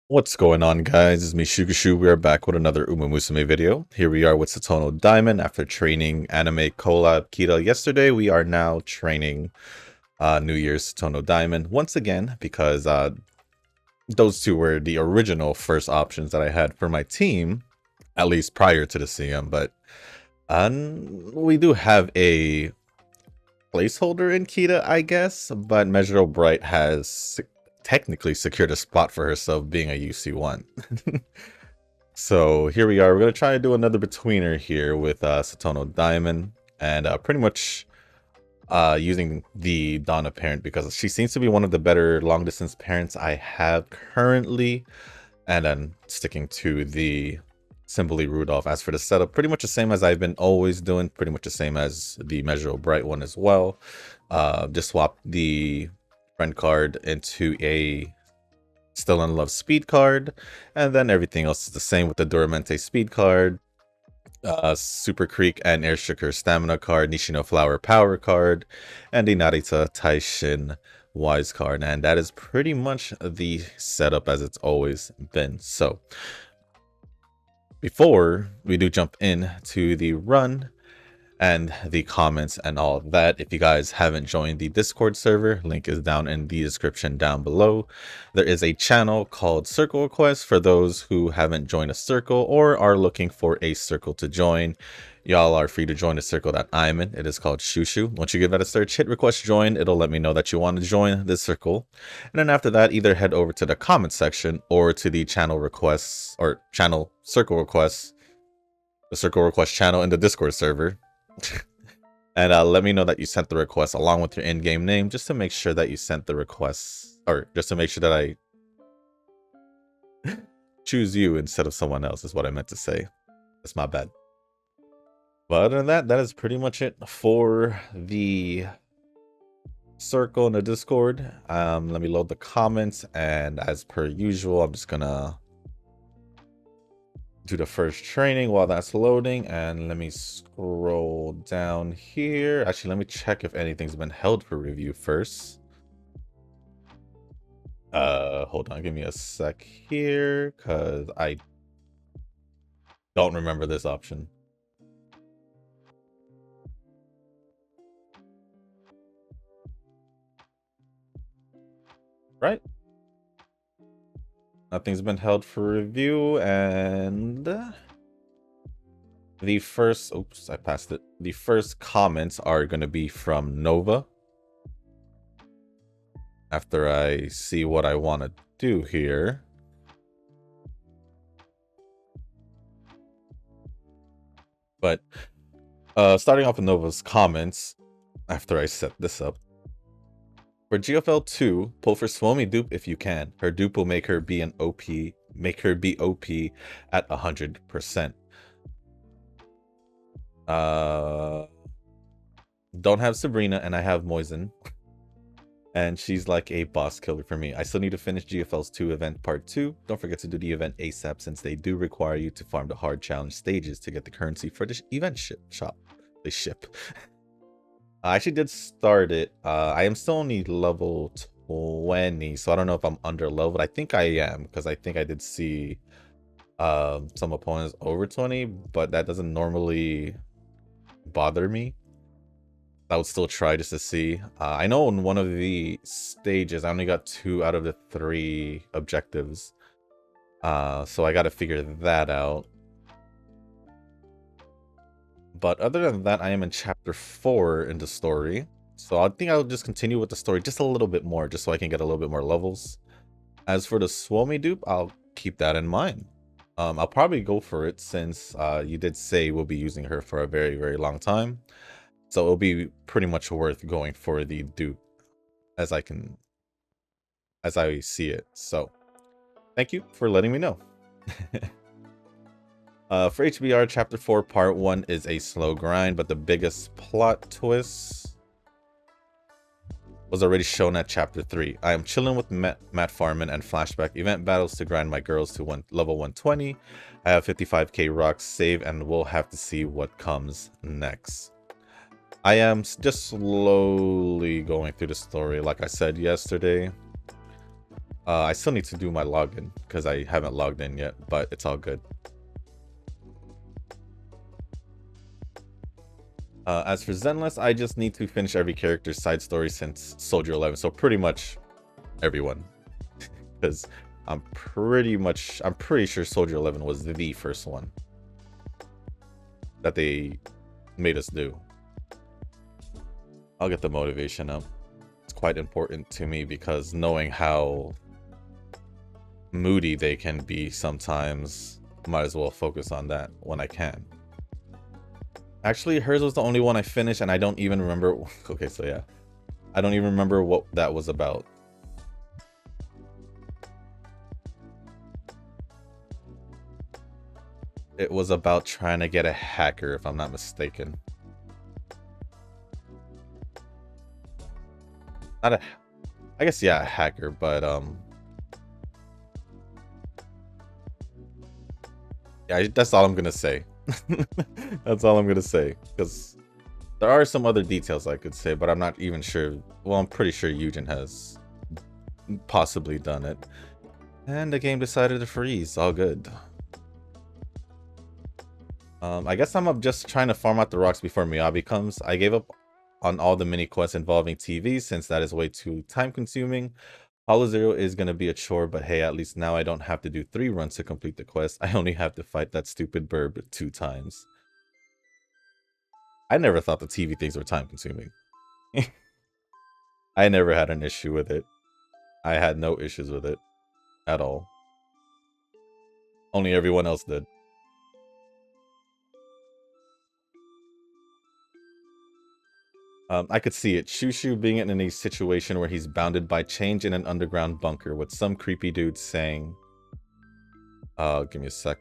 What's going on, guys? It's me, Shukushu. We are back with another Umamusume video. Here we are with Satono Diamond. After training anime collab Kita yesterday, we are now training New Year's Satono Diamond once again, because those two were the original first options that I had for my team, at least prior to the CM. But we do have a placeholder in Kita, I guess, but Mejiro Bright has technically secured a spot for herself being a UC1. So here we are. We're going to try to do another betweener here with Satono Diamond, and pretty much using the Donna parent, because she seems to be one of the better long distance parents I have currently, and then sticking to the Simply Rudolph. As for the setup, pretty much the same as I've been always doing, pretty much the same as the Mejiro Bright one as well. Just swap the friend card into a Still in Love speed card, and then everything else is the same with the Duramente speed card, Super Creek and Air Shocker stamina card, Nishino Flower power card, and the Narita Taishin wise card. And that is pretty much the setup as it's always been. So before we do jump in to the run and the comments and all of that, if you guys haven't joined the Discord server, link is down in the description down below. There is a channel called Circle Request for those who haven't joined a circle or are looking for a circle to join. Y'all are free to join the circle that I'm in. It is called Shushu. Once you give that a search, hit request join. It'll let me know that you want to join this circle. And then after that, either head over to the comment section or to the channel requests or channel circle requests, the circle request channel in the Discord server. And let me know that you sent the request along with your in-game name, just to make sure that you sent the request, or just to make sure that I choose you instead of someone else is what I meant to say. That's my bad. But other than that, that is pretty much it for the circle in the Discord. Let me load the comments, and as per usual, I'm just gonna do the first training while that's loading. And let me scroll down here. Actually, let me check if anything's been held for review first. Hold on, give me a sec here, because I don't remember this option. Right? Nothing's been held for review, and the first, oops, I passed it. The first comments are going to be from Nova. After I see what I want to do here. But starting off with Nova's comments, after I set this up. For GFL 2, pull for Suomi dupe if you can. Her dupe will make her be an OP, make her be OP at 100%. Don't have Sabrina, and I have Moisen. And she's like a boss killer for me. I still need to finish GFL's 2 event part 2. Don't forget to do the event ASAP, since they do require you to farm the hard challenge stages to get the currency for the event shop. They ship. I actually did start it. I am still only level 20, so I don't know if I'm under leveled. I think I am, because I think I did see some opponents over 20, but that doesn't normally bother me. I would still try just to see. I know in one of the stages, I only got 2 out of the 3 objectives. So I got to figure that out. But other than that, I am in chapter 4 in the story. So I think I'll just continue with the story just a little bit more, just so I can get a little bit more levels. As for the Suomi dupe, I'll keep that in mind. I'll probably go for it, since you did say we'll be using her for a very, very long time. So it'll be pretty much worth going for the dupe as I see it. So thank you for letting me know. For HBR, Chapter 4, Part 1 is a slow grind, but the biggest plot twist was already shown at chapter 3. I am chilling with Matt Farman and flashback event battles to grind my girls to level 120. I have 55k rocks save and we'll have to see what comes next. I am just slowly going through the story like I said yesterday. I still need to do my login because I haven't logged in yet, but it's all good. As for Zenless, I just need to finish every character's side story since Soldier 11, so pretty much everyone. Because I'm pretty sure Soldier 11 was the first one that they made us do. I'll get the motivation up. It's quite important to me because knowing how moody they can be sometimes, might as well focus on that when I can. Actually, hers was the only one I finished and I don't even remember. Okay, so yeah. I don't even remember what that was about. It was about trying to get a hacker, if I'm not mistaken. I guess, yeah, a hacker, but, yeah, that's all I'm gonna say. That's all I'm gonna say, because there are some other details I could say, but I'm not even sure. Well, I'm pretty sure Eugen has possibly done it. And the game decided to freeze. All good. I guess I'm just trying to farm out the rocks before Miyabi comes. I gave up on all the mini quests involving TV since that is way too time consuming. Hollow Zero is going to be a chore, but hey, at least now I don't have to do 3 runs to complete the quest. I only have to fight that stupid burb 2 times. I never thought the TV things were time consuming. I never had an issue with it. I had no issues with it at all. Only everyone else did. I could see it. Shushu being in a situation where he's bounded by change in an underground bunker with some creepy dude saying... give me a sec.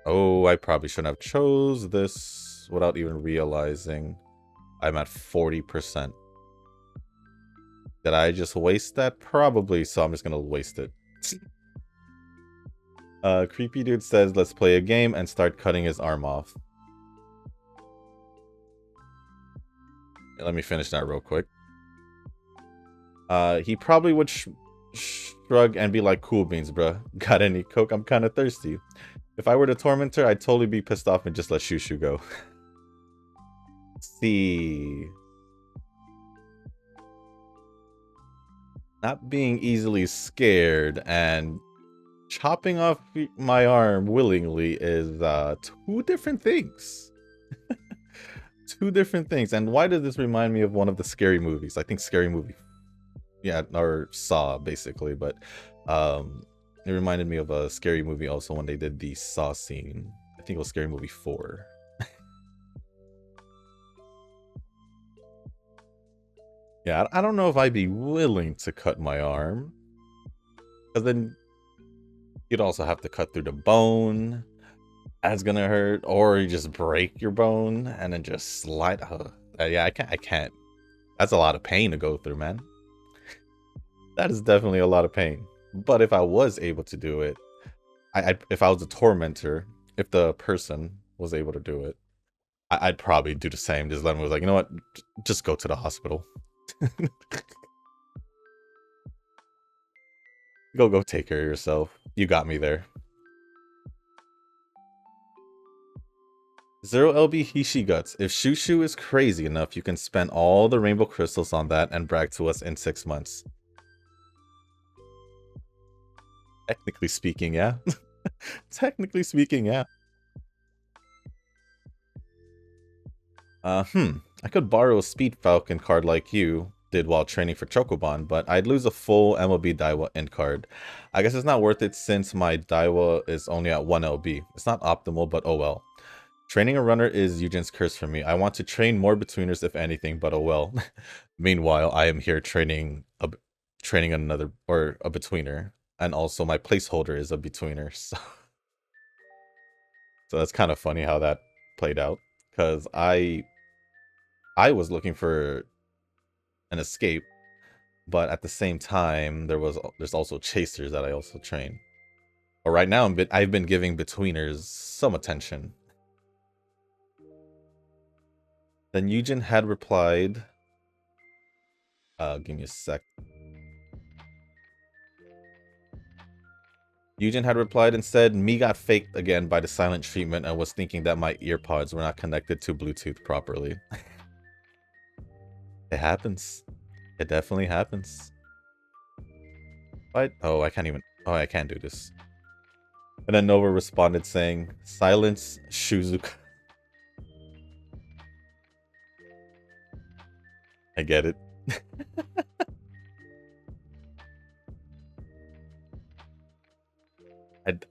Oh, I probably shouldn't have chose this without even realizing I'm at 40%. Did I just waste that? Probably, so I'm just gonna waste it. Creepy dude says, let's play a game and start cutting his arm off. Let me finish that real quick. He probably would shrug and be like, cool beans, bruh. Got any coke? I'm kind of thirsty. If I were the tormentor, I'd totally be pissed off and just let Shushu go. See. Not being easily scared and chopping off my arm willingly is 2 different things. 2 different things. And why does this remind me of one of the Scary movies? I think Scary Movie, yeah, or Saw basically, but it reminded me of a Scary Movie also when they did the Saw scene. I think it was Scary Movie 4. Yeah, I don't know if I'd be willing to cut my arm, because then you'd also have to cut through the bone. That's gonna hurt, or you just break your bone and then just slide. Yeah, I can't. That's a lot of pain to go through, man. That is definitely a lot of pain. But if I was able to do it, if I was a tormentor, if the person was able to do it, I'd probably do the same. Just let them, was like, you know what, just go to the hospital. Go take care of yourself. You got me there. Zero LB Hishi Guts. If Shushu is crazy enough, you can spend all the rainbow crystals on that and brag to us in 6 months. Technically speaking, yeah. Technically speaking, yeah. I could borrow a Speed Falcon card like you did while training for Chocoban, but I'd lose a full MLB Daiwa end card. I guess it's not worth it since my Daiwa is only at 1 LB. It's not optimal, but oh well. Training a runner is Eugen's curse for me. I want to train more betweeners if anything, but oh well. Meanwhile, I am here training another, or a betweener. And also my placeholder is a betweener. So that's kind of funny how that played out. Because I was looking for an escape. But at the same time, there's also chasers that I also train. But right now, I've been giving betweeners some attention. Then Eugen had replied. Give me a sec. Eugen had replied and said, "Me got faked again by the silent treatment and was thinking that my earpods were not connected to Bluetooth properly." It happens. It definitely happens. What? Oh, I can't even. Oh, I can't do this. And then Nova responded saying, "Silence Shuzuka." I get it.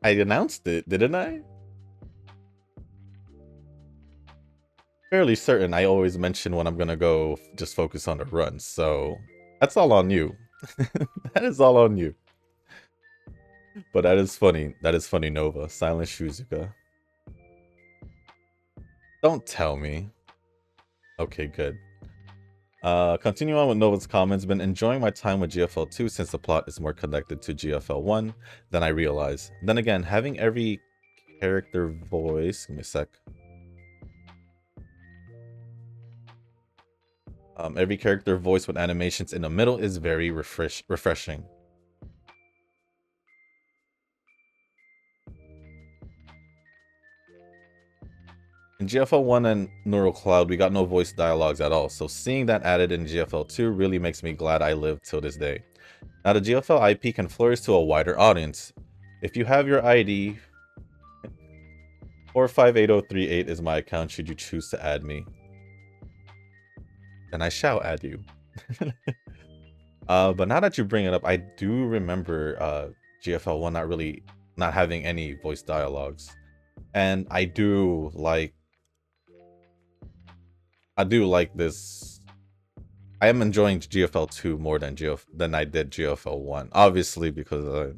I announced it, didn't I? Fairly certain I always mention when I'm gonna go just focus on the run, so that's all on you. That is all on you. But that is funny. That is funny, Nova. Silent Shuzuka. Don't tell me. Okay, good. Continuing on with Nova's comments, been enjoying my time with GFL 2 since the plot is more connected to GFL 1 than I realized. Then again, having every character voice... Give me a sec. Every character voice with animations in the middle is very refreshing. In GFL 1 and Neural Cloud, we got no voice dialogues at all, so seeing that added in GFL 2 really makes me glad I lived till this day. Now the GFL IP can flourish to a wider audience. If you have your ID, 458038 is my account should you choose to add me. And I shall add you. But now that you bring it up, I do remember GFL 1 not having any voice dialogues. And I do like this. I am enjoying GFL 2 more than I did GFL 1. Obviously, because I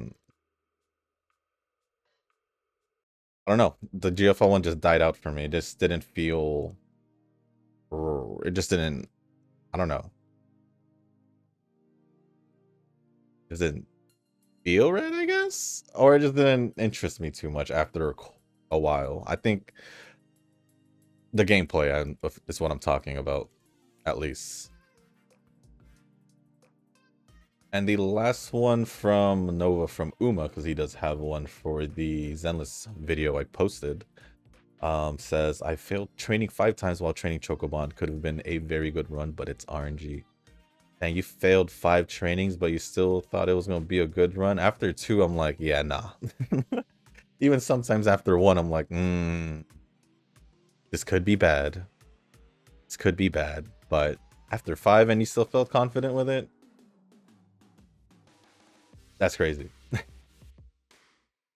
don't know. The GFL 1 just died out for me. It just didn't feel... It just didn't... I don't know. It didn't feel right, I guess? Or it just didn't interest me too much after a while. I think the gameplay is what I'm talking about, at least. And the last one from Nova from Uma, because he does have one for the Zenless video I posted, says, "I failed training 5 times while training Chocobon. Could have been a very good run, but it's RNG." And you failed 5 trainings, but you still thought it was going to be a good run? After 2, I'm like, yeah, nah. Even sometimes after 1, I'm like, this could be bad. This could be bad. But after 5 and you still felt confident with it? That's crazy.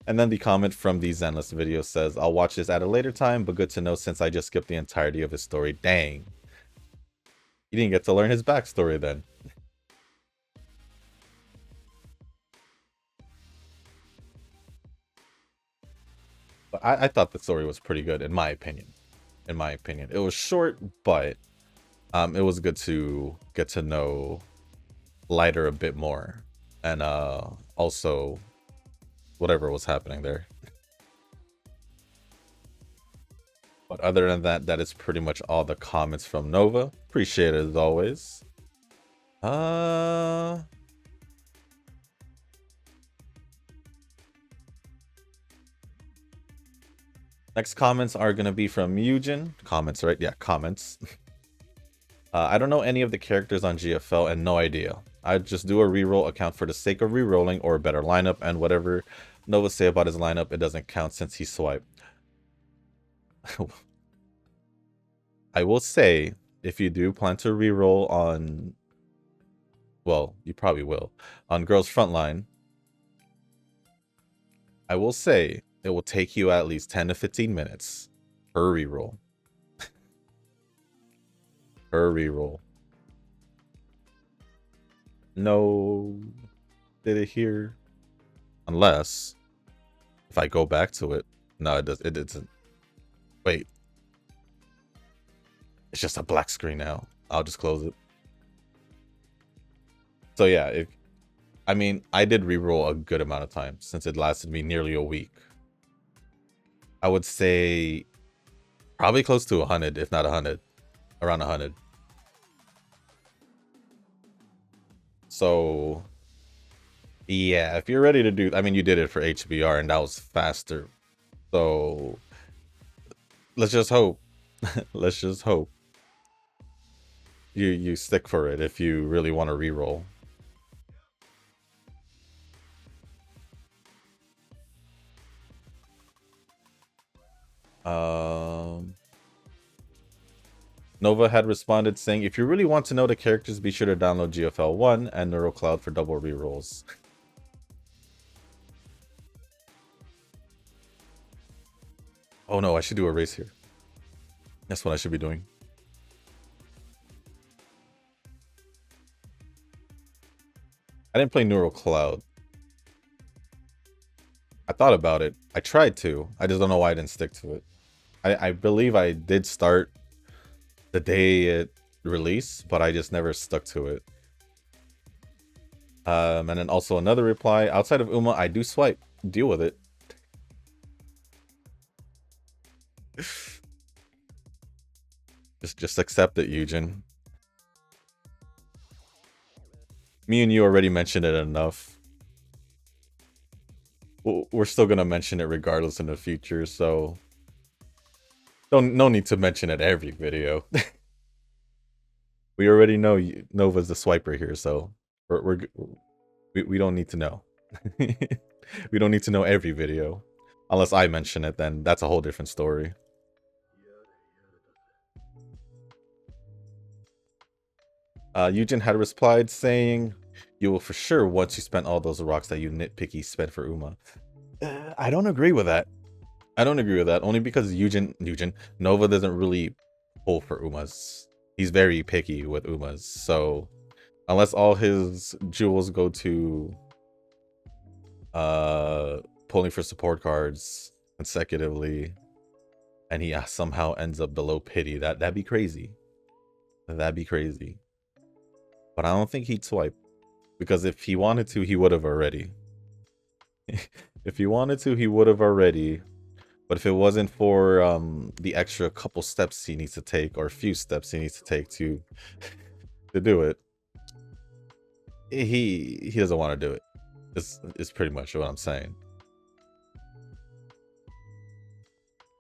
And then the comment from the Zenless video says, "I'll watch this at a later time, but good to know since I just skipped the entirety of his story." Dang. You didn't get to learn his backstory then. But I thought the story was pretty good, in my opinion. In my opinion. It was short, but it was good to get to know Lighter a bit more. And also whatever was happening there. But other than that, that is pretty much all the comments from Nova. Appreciate it as always. Next comments are going to be from Eugen. Comments, right? Yeah, comments. I don't know any of the characters on GFL and no idea. I just do a reroll account for the sake of rerolling or a better lineup, and whatever Nova say about his lineup, it doesn't count since he swiped. I will say, if you do plan to reroll on... Well, you probably will. On Girls Frontline, I will say it will take you at least 10 to 15 minutes per reroll. Per reroll. No. Did it here? Unless if I go back to it. No, it doesn't. Wait. It's just a black screen now. I'll just close it. So yeah, if I mean, I did reroll a good amount of time since it lasted me nearly a week. I would say probably close to 100, if not 100, around 100. So yeah, if you're ready to do, I mean, you did it for HBR and that was faster. So let's just hope. Let's just hope you stick for it if you really want to reroll. Nova had responded saying, if you really want to know the characters, be sure to download GFL 1 and NeuroCloud for double rerolls. Oh no, I should do a race here. That's what I should be doing. I didn't play NeuroCloud. I thought about it. I tried to. I just don't know why I didn't stick to it. I believe I did start the day it released, but I just never stuck to it. And then also another reply. Outside of Uma, I do swipe. Deal with it. Just accept it, Eugen. Me and you already mentioned it enough. We're still gonna mention it regardless in the future, so no need to mention it every video. We already know Nova's the swiper here, so we don't need to know. We don't need to know every video. Unless I mention it, then that's a whole different story. Eugen had replied saying, you will for sure once you spent all those rocks that you nitpicky spent for Uma. I don't agree with that. I don't agree with that, only because Nova doesn't really pull for Umas. He's very picky with Umas, so unless all his jewels go to pulling for support cards consecutively, and he somehow ends up below pity, that'd be crazy. That'd be crazy. But I don't think he'd swipe, because if he wanted to, he would have already. If he wanted to, he would have already. But if it wasn't for the extra couple steps he needs to take, or a few steps he needs to take to do it, he doesn't want to do it. It's pretty much what I'm saying.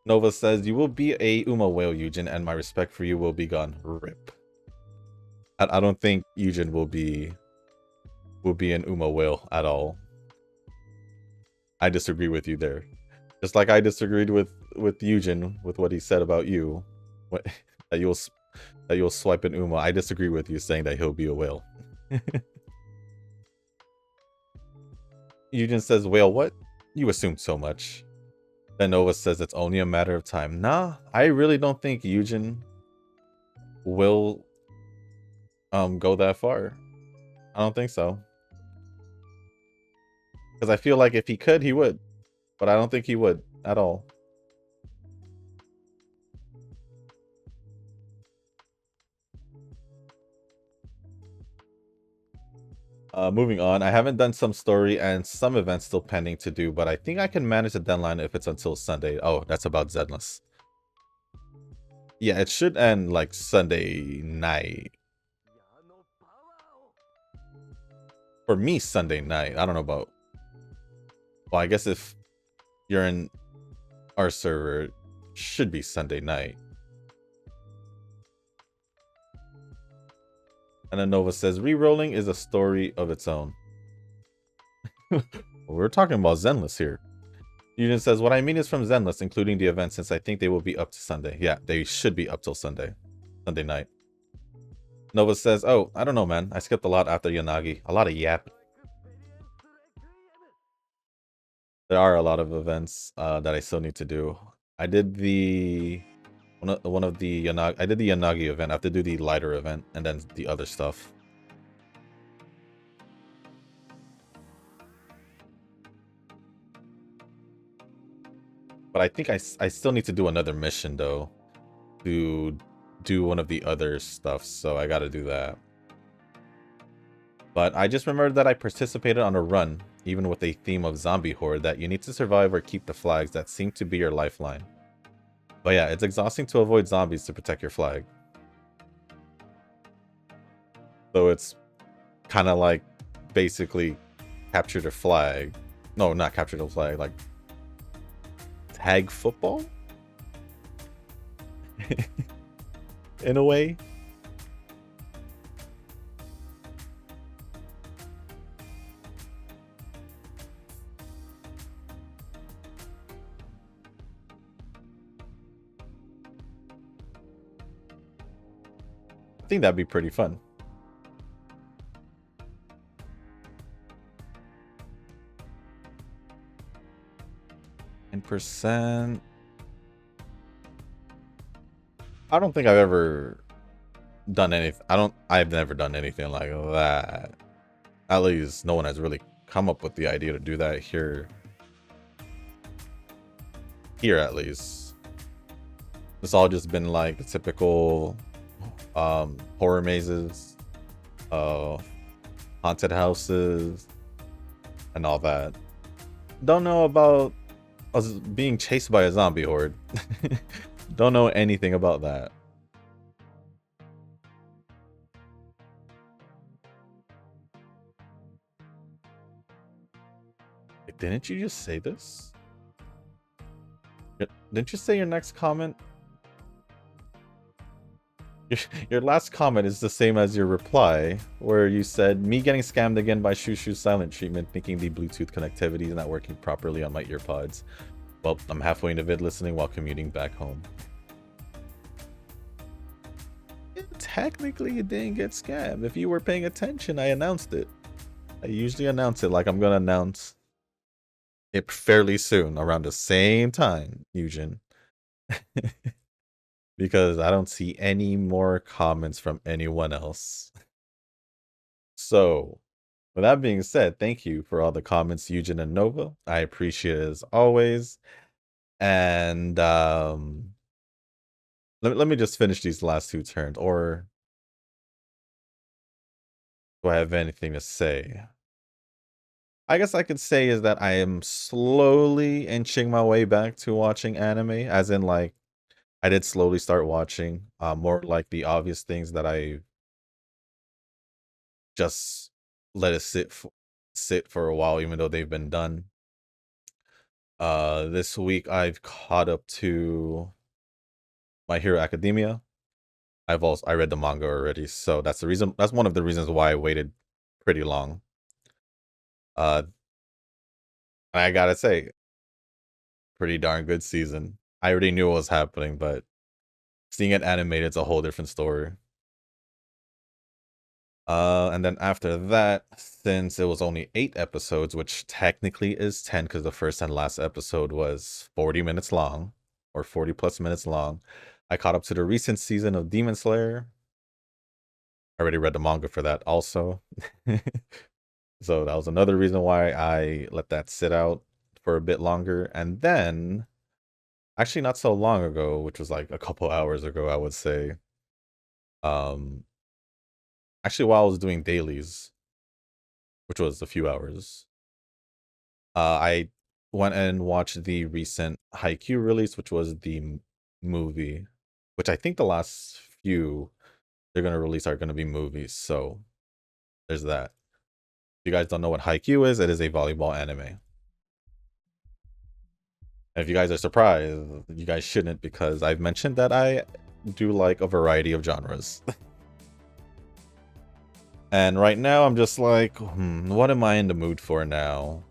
Nova says, you will be a Uma whale, Eugen, and my respect for you will be gone. Rip. I don't think Eugen will be an Uma whale at all. I disagree with you there. Just like I disagreed with Eugen with what he said about you, that you'll swipe an Uma. I disagree with you saying that he'll be a whale. Eugen says, whale what? You assumed so much. Then Nova says it's only a matter of time. Nah, I really don't think Eugen will go that far. I don't think so. Because I feel like if he could, he would. But I don't think he would at all. Moving on, I haven't done some story and some events still pending to do, but I think I can manage the deadline if it's until Sunday. Oh, that's about Zenless. Yeah, it should end like Sunday night. For me, Sunday night. I don't know about... Well, I guess if you're in our server, it should be Sunday night. And then Nova says, re-rolling is a story of its own. We're talking about Zenless here. Eugen says, what I mean is from Zenless, including the event, since I think they will be up to Sunday. Yeah, they should be up till Sunday night. Nova says, oh, I don't know, man. I skipped a lot after Yanagi. A lot of yap. There are a lot of events that I still need to do. I did the... One of the Yanagi... I did the Yanagi event. I have to do the lighter event and then the other stuff. But I think I still need to do another mission, though, to do one of the other stuff, so I gotta do that. But I just remembered that I participated on a run, even with a theme of zombie horde, that you need to survive or keep the flags that seem to be your lifeline. But yeah, it's exhausting to avoid zombies to protect your flag. So it's kind of like basically capture the flag. No, not capture the flag, like tag football? In a way. I think that'd be pretty fun. And percent. I don't think I've ever done anything. I've never done anything like that. At least no one has really come up with the idea to do that here. Here at least. It's all just been like the typical horror mazes, haunted houses, and all that. Don't know about us being chased by a zombie horde. Don't know anything about that. Didn't you just say this? Didn't you say your next comment? Your last comment is the same as your reply, where you said, me getting scammed again by Shushu's silent treatment, thinking the Bluetooth connectivity is not working properly on my earpods. Well, I'm halfway into vid listening while commuting back home. Technically, you didn't get scammed. If you were paying attention, I announced it. I usually announce it like I'm gonna announce it fairly soon, around the same time, Eugen. Because I don't see any more comments from anyone else. So, with that being said, thank you for all the comments, Eugen and Nova. I appreciate it as always. And let me just finish these last two turns, or do I have anything to say? I guess I could say is that I am slowly inching my way back to watching anime, as in like I did slowly start watching more like the obvious things that I just let it sit for a while, even though they've been done. This week I've caught up to My Hero Academia. I read the manga already, so that's the reason. That's one of the reasons why I waited pretty long. I gotta say, pretty darn good season. I already knew what was happening, but seeing it animated is a whole different story. And then after that, since it was only 8 episodes, which technically is 10 because the first and last episode was 40 minutes long, or 40 plus minutes long, I caught up to the recent season of Demon Slayer. I already read the manga for that also. So that was another reason why I let that sit out for a bit longer. And then, actually not so long ago, which was like a couple hours ago, I would say, actually while I was doing dailies, which was a few hours, I went and watched the recent Haikyuu release, which was the movie, which I think the last few they're going to release are going to be movies. So there's that. If you guys don't know what Haikyuu is, it is a volleyball anime. And if you guys are surprised, you guys shouldn't, because I've mentioned that I do like a variety of genres. And right now I'm just like, what am I in the mood for now?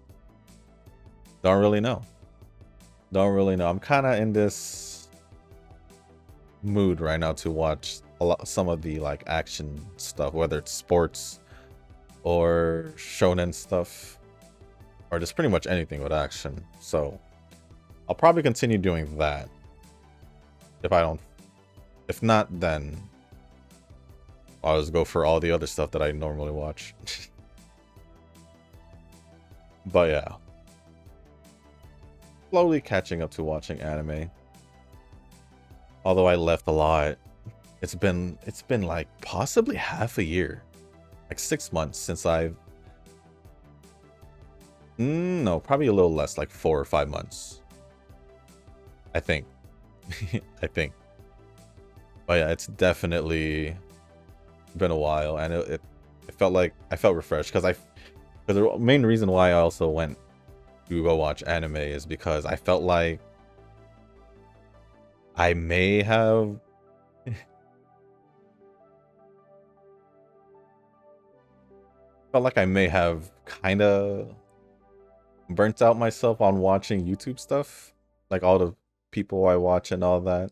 Don't really know. I'm kind of in this mood right now to watch some of the like action stuff, whether it's sports or shonen stuff, or just pretty much anything with action. So I'll probably continue doing that. If not, then I'll just go for all the other stuff that I normally watch. But yeah, slowly catching up to watching anime. Although I left a lot. It's been like possibly half a year. like 6 months since I've no, probably a little less, like 4 or 5 months. I think. I think. But yeah, it's definitely been a while, and it felt like I felt refreshed because the main reason why I also went to go watch anime is because I felt like I may have kind of burnt out myself on watching YouTube stuff, like all the people I watch and all that.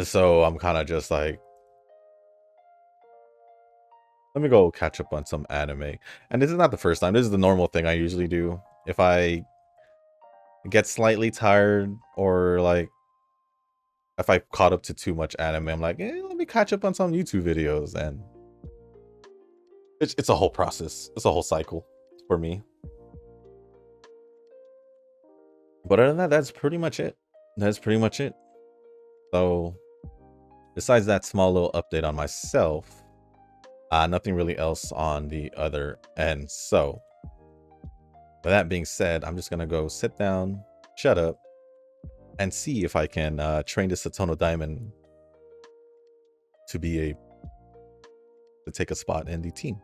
So I'm kind of just like, let me go catch up on some anime. And this is not the first time. This is the normal thing I usually do. If I get slightly tired, or like if I caught up to too much anime, I'm like, let me catch up on some YouTube videos. And it's a whole process. It's a whole cycle for me. But other than that, that's pretty much it. That's pretty much it. So besides that small little update on myself, nothing really else on the other end. So with that being said, I'm just gonna go sit down, shut up, and see if I can train the Satono Diamond to take a spot in the team.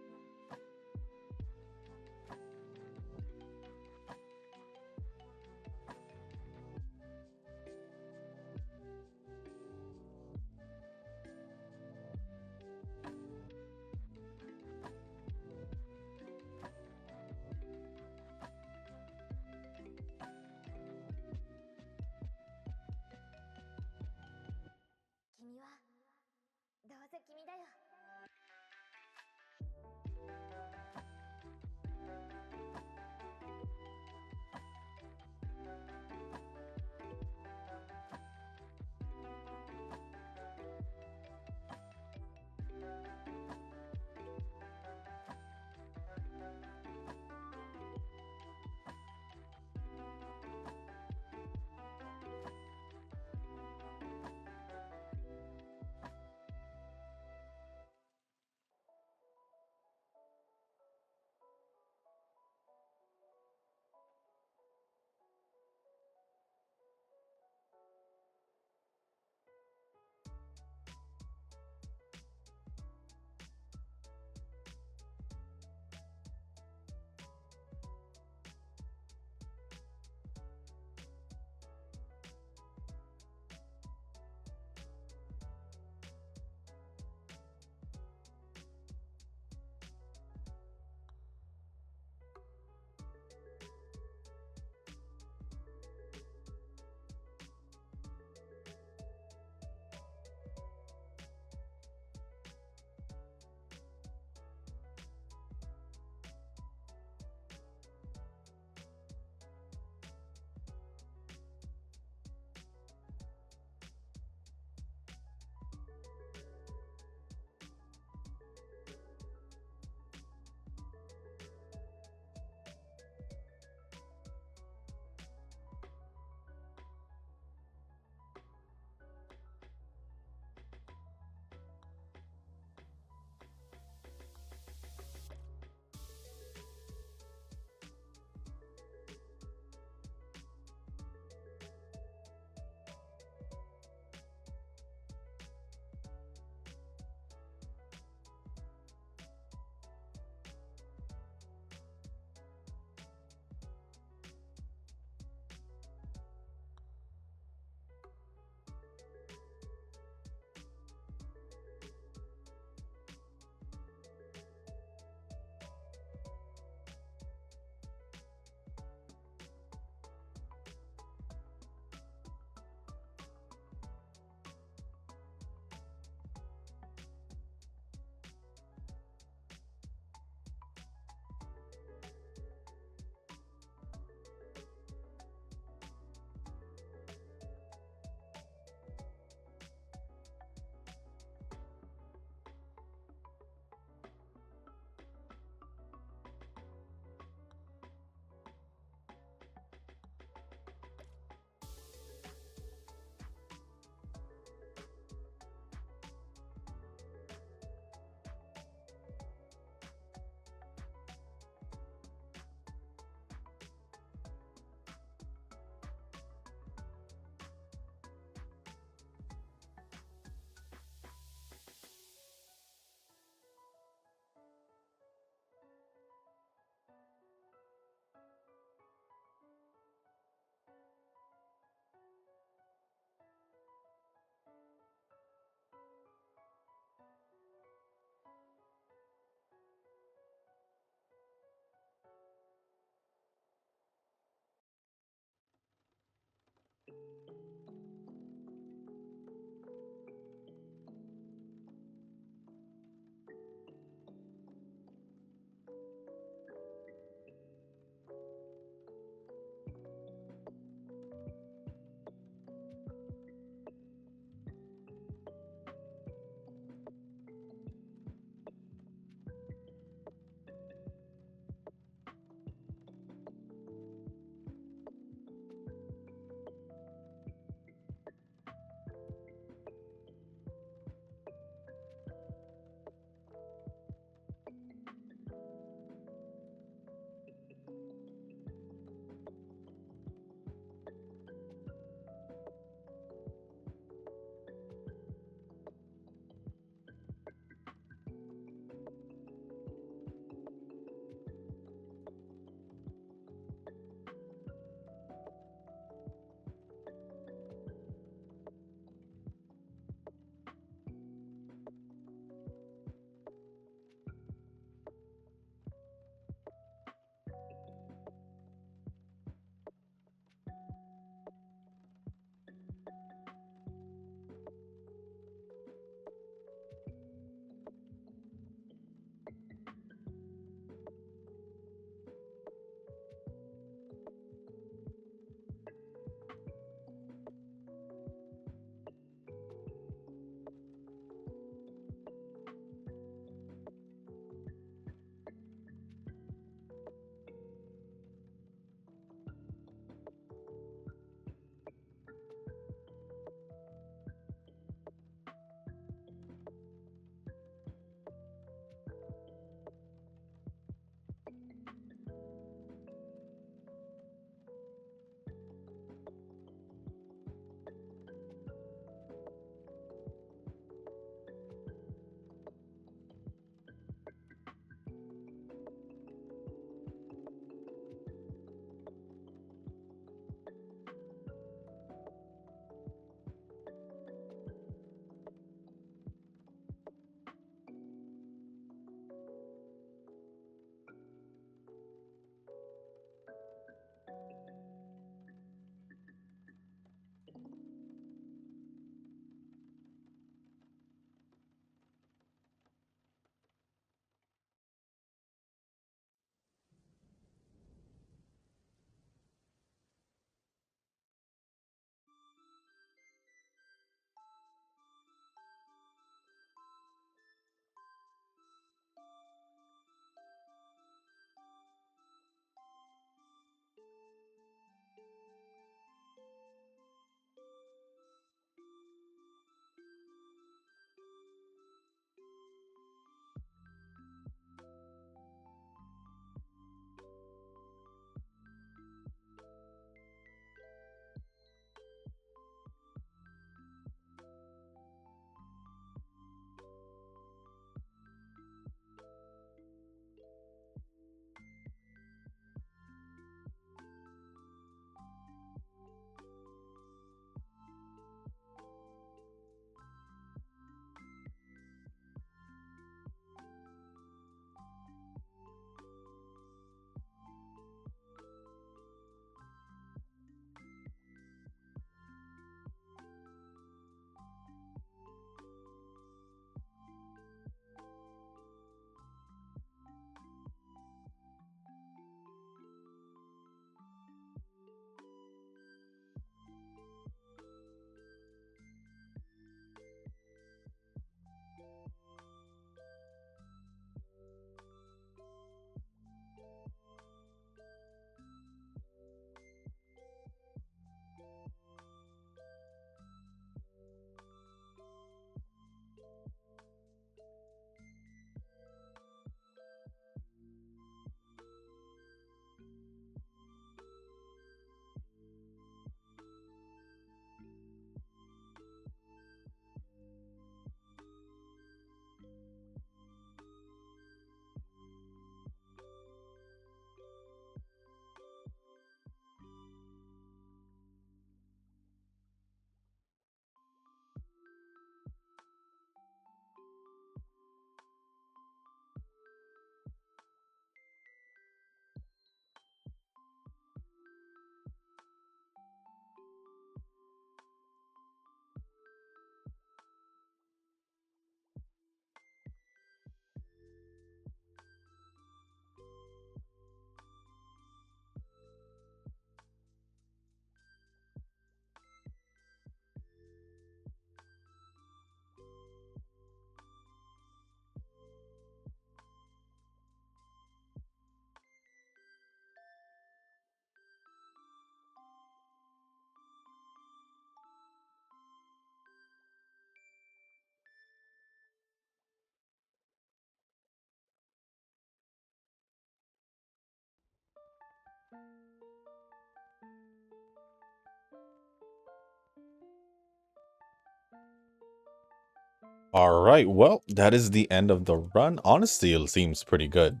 All right, well, that is the end of the run. Honestly, it seems pretty good.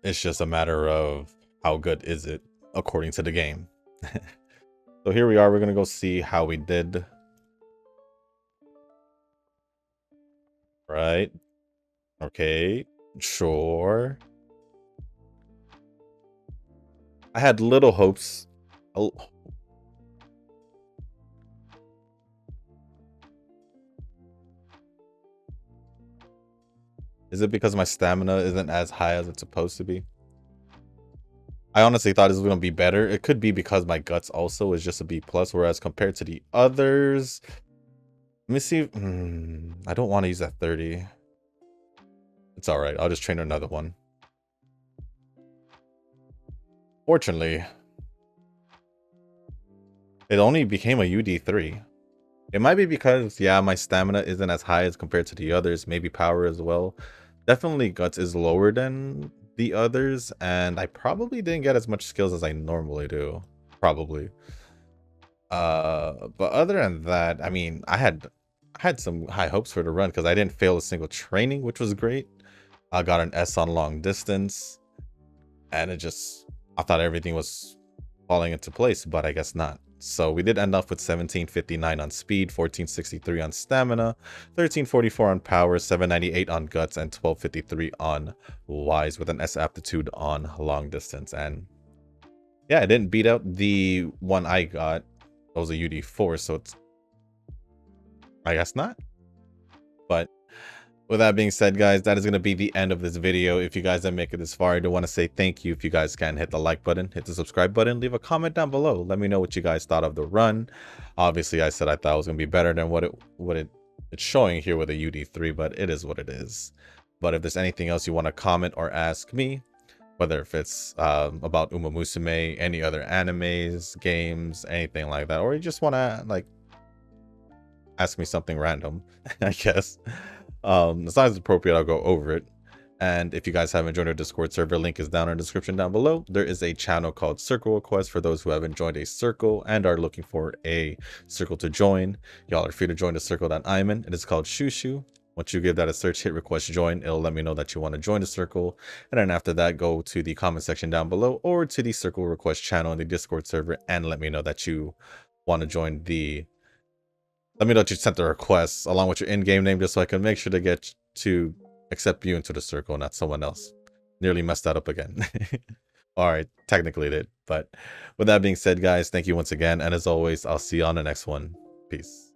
It's just a matter of how good is it according to the game. So here we are. We're gonna go see how we did. Right. Okay. Sure. I had little hopes. Oh, is it because my stamina isn't as high as it's supposed to be? I honestly thought it was going to be better. It could be because my guts also is just a B+, whereas compared to the others... Let me see. I don't want to use that 30. It's alright. I'll just train another one. Fortunately, it only became a UD3. It might be because, yeah, my stamina isn't as high as compared to the others. Maybe power as well. Definitely guts is lower than the others. And I probably didn't get as much skills as I normally do. Probably. But other than that, I mean, I had some high hopes for the run because I didn't fail a single training, which was great. I got an S on long distance. And I thought everything was falling into place, but I guess not. So we did end up with 1759 on speed, 1463 on stamina, 1344 on power, 798 on guts, and 1253 on wise with an S aptitude on long distance. And yeah, I didn't beat out the one I got. That was a UD4, so it's... I guess not. But with that being said, guys, that is going to be the end of this video. If you guys didn't make it this far, I do want to say thank you. If you guys can, hit the like button, hit the subscribe button, leave a comment down below. Let me know what you guys thought of the run. Obviously, I said I thought it was going to be better than what it's showing here with a UD3, but it is what it is. But if there's anything else you want to comment or ask me, whether if it's about Umamusume, any other animes, games, anything like that, or you just want to like ask me something random, I guess. As long as it's appropriate, I'll go over it. And if you guys haven't joined our Discord server, link is down in the description down below. There is a channel called Circle Request for those who haven't joined a circle and are looking for a circle to join. Y'all are free to join the circle that I'm in. It is called Shushu. Once you give that a search, hit request join, it'll let me know that you want to join the circle. And then after that, go to the comment section down below or to the Circle Request channel in the Discord server and let me know that you want to join the... Let me know that you sent the request along with your in-game name just so I can make sure to get to accept you into the circle, not someone else. Nearly messed that up again. Alright, technically it did. But with that being said, guys, thank you once again. And as always, I'll see you on the next one. Peace.